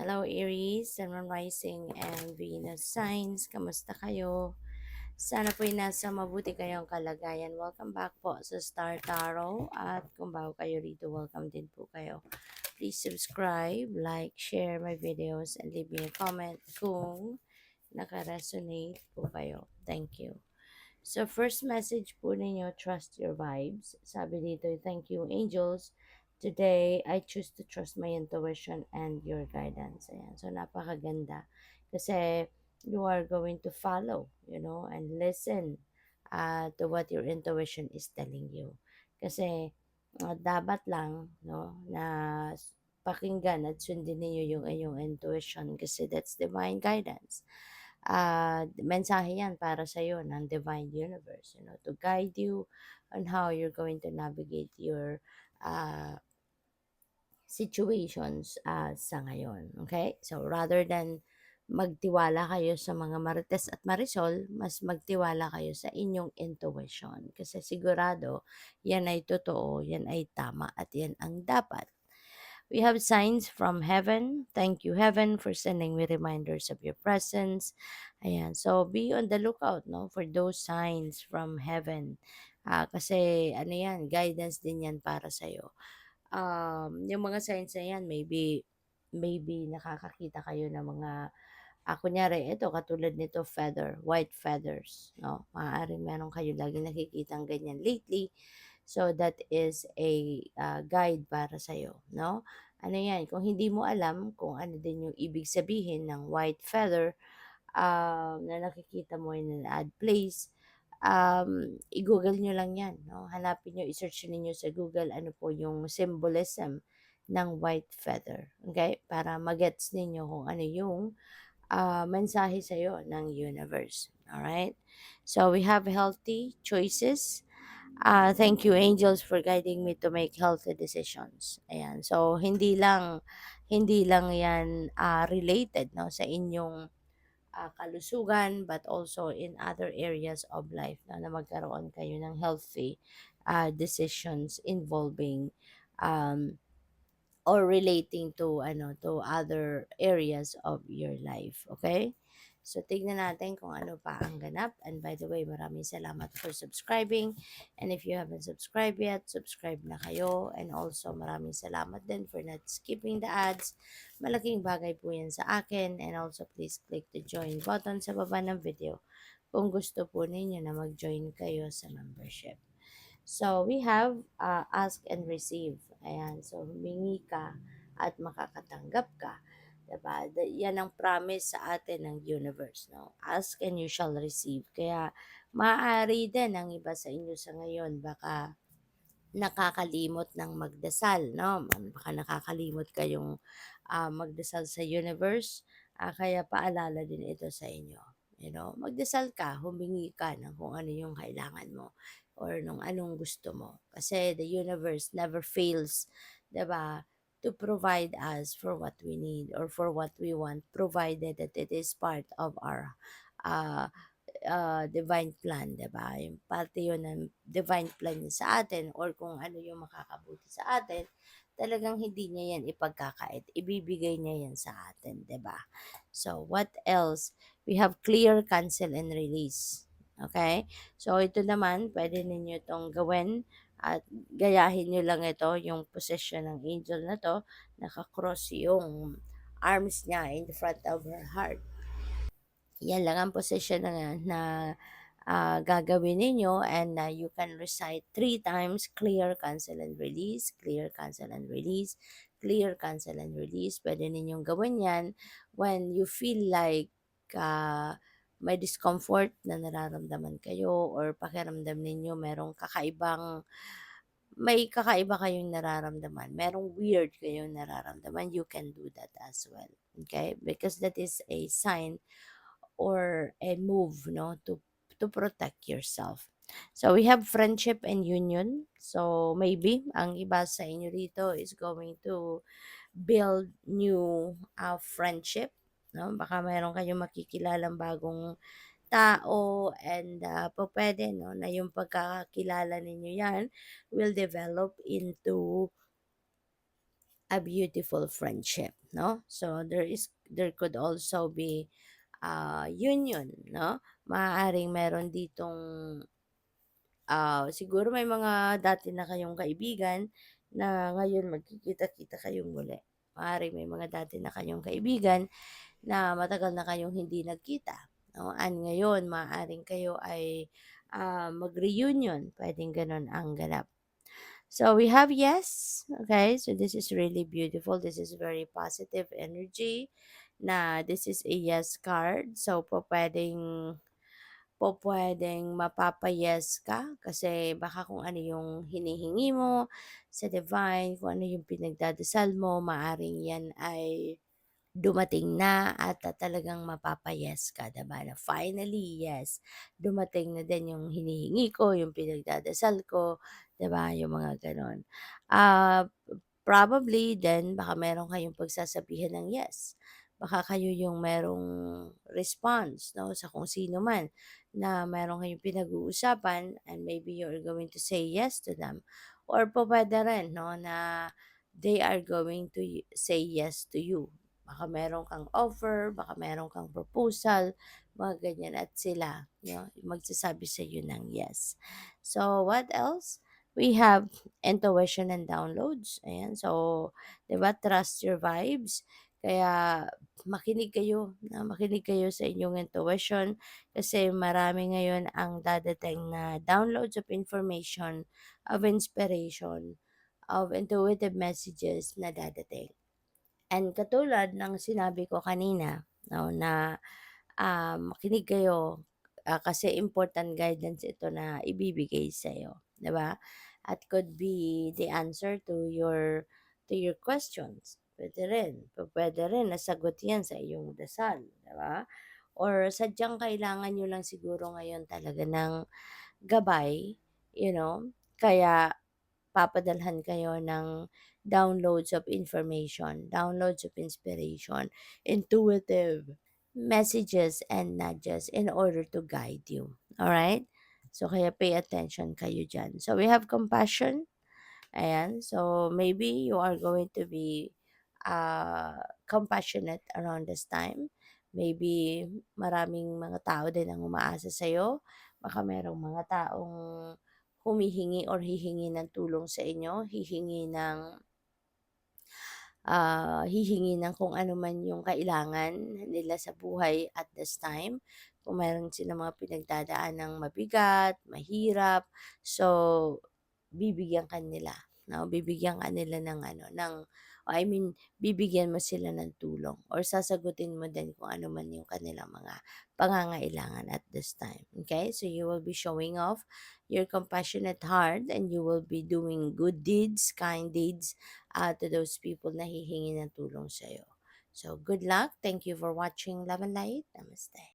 Hello Aries, Sun, Moon Rising, and Venus signs. Kamusta kayo? Sana po'y nasa mabuti kayong kalagayan. Welcome back po sa Star Tarot. At kung bago kayo rito, welcome din po kayo. Please subscribe, like, share my videos, and leave me a comment kung naka-resonate po kayo. Thank you. So, first message po ninyo, trust your vibes. Sabi dito, thank you, angels. Today, I choose to trust my intuition and your guidance. Ayan. So, napakaganda. Kasi, you are going to follow, and listen to what your intuition is telling you. Kasi, dapat lang, na pakinggan at sundin niyo yung inyong intuition kasi that's divine guidance. Mensahe yan para sa iyo ng divine universe, to guide you on how you're going to navigate your uh, situations sa ngayon. Okay? So, rather than magtiwala kayo sa mga marites at marisol, mas magtiwala kayo sa inyong intuition. Kasi sigurado, yan ay totoo, yan ay tama, at yan ang dapat. We have signs from heaven. Thank you, heaven, for sending me reminders of your presence. Ayan. So, be on the lookout, for those signs from heaven. Kasi, ano yan, guidance din yan para sa'yo. Yung mga signs na yan, maybe nakakakita kayo ng mga, kunyari, ito, katulad nito, white feathers, no? Maaaring meron kayo lagi nakikitang ganyan lately. So, that is a guide para sa'yo, no? Ano yan, kung hindi mo alam kung ano din yung ibig sabihin ng white feather, na nakikita mo in an odd place, i-google nyo lang yan, no? Hanapin nyo, i-search niyo sa Google ano po yung symbolism ng white feather, okay? Para magets ninyo kung ano yung mensahe sa'yo ng universe, alright? So, we have healthy choices. Thank you, angels, for guiding me to make healthy decisions. Ayan. So, hindi lang yan related, no, sa inyong kalusugan, but also in other areas of life, na magkaroon kayo ng healthy decisions involving um, or relating to other areas of your life, okay? So tignan natin kung ano pa ang ganap. And by the way, maraming salamat for subscribing, and if you haven't subscribed yet, subscribe na kayo. And also maraming salamat din for not skipping the ads. Malaking bagay po yan sa akin. And also please click the join button sa baba ng video kung gusto po ninyo na mag-join kayo sa membership. So, we have ask and receive. Ayan. So, humingi ka at makakatanggap ka. Diba? Yan ang promise sa atin ng universe. No? Ask and you shall receive. Kaya, maaari din ang iba sa inyo sa ngayon. Baka nakakalimot ng magdasal. No? Baka nakakalimot kayong magdasal sa universe. Kaya paalala din ito sa inyo. Magdasal ka, humingi ka ng kung ano yung kailangan mo or nung anong gusto mo. Kasi the universe never fails, 'di ba, to provide us for what we need or for what we want, provided that it is part of our uh, divine plan, 'di ba? Yung parte yun ng divine plan niya sa atin or kung ano yung makakabuti sa atin, talagang hindi niya yan ipagkakait. Ibibigay niya yan sa atin, 'di ba? So, what else? We have clear, cancel, and release. Okay? So, ito naman, pwede ninyo itong gawin at gayahin nyo lang ito, yung position ng angel na to, nakakross yung arms niya in front of her heart. Yan lang ang position na gagawin ninyo, and you can recite 3 times, clear, cancel, and release, clear, cancel, and release, clear, cancel, and release. Pwede ninyong gawin yan when you feel like may discomfort na nararamdaman kayo or pakiramdam ninyo may kakaiba kayong nararamdaman, merong weird kayong nararamdaman, you can do that as well. Okay? Because that is a sign or a move, no, to protect yourself. So we have friendship and union. So maybe ang iba sa inyo rito is going to build new friendship, no? Baka mayroon kayong makikilalang bagong tao, and pwede, no, na yung pagkakakilala ninyo yan will develop into a beautiful friendship, no? So there could also be union, no? Maaaring meron ditong siguro may mga dati na kayong kaibigan na ngayon magkikita-kita kayong muli. Maaaring may mga dati na kayong kaibigan na matagal na kayong hindi nagkita, 'no? And ngayon maaaring kayo ay mag-reunion, puwedeng gano'n ang ganap. So we have yes, okay? So this is really beautiful. This is very positive energy na this is a yes card. So po pwedeng mapapa-yes ka kasi baka kung ano yung hinihingi mo sa divine, kung ano yung pinagdadasal mo, maaring yan ay dumating na at talagang mapapa-yes ka, 'di ba, na finally, yes, dumating na din yung hinihingi ko, yung pinagdadasal ko, 'di ba, yung mga gano'n. Ah, Probably then baka meron kayong pagsasabihan ng yes. Baka kayo yung merong response 'no, sa kung sino man na meron kayong pinag-uusapan and maybe you're going to say yes to them or pupuwede rin 'no, na they are going to say yes to you. Baka meron kang offer, baka meron kang proposal, mga ganyan at sila 'no, magsasabi sa'yo ng yes. So, what else? We have intuition and downloads, ayan. So, 'di ba, trust your vibes. Kaya makinig kayo sa inyong intuition kasi marami ngayon ang dadating na downloads of information, of inspiration, of intuitive messages na dadating. And katulad ng sinabi ko kanina 'no, na makinig kayo, kasi important guidance ito na ibibigay sa'yo, 'di ba? At could be the answer to your questions. Puwede rin na sagot 'yan sa iyong dasal, 'di ba? Or sadyang kailangan niyo lang siguro ngayon talaga ng gabay, kaya papadalhan kayo ng downloads of information, downloads of inspiration, intuitive messages and nudges in order to guide you. All right? So kaya pay attention kayo diyan. So we have compassion. Ayan. So maybe you are going to be compassionate around this time. Maybe maraming mga tao din ang umaasa sa'yo. Baka merong mga taong humihingi or hihingi ng tulong sa inyo, hihingi ng kung ano man yung kailangan nila sa buhay at this time. Kung meron silang mga pinagdadaan ng mabigat, mahirap, so bibigyan ka nila, 'no? Bibigyan ka nila ng ano, I mean, bibigyan mo sila ng tulong or sasagutin mo din kung ano man yung kanilang mga pangangailangan at this time. Okay? So you will be showing off your compassionate heart and you will be doing good deeds, kind deeds to those people na hihingi ng tulong sa'yo. So, good luck. Thank you for watching Love and Light. Namaste.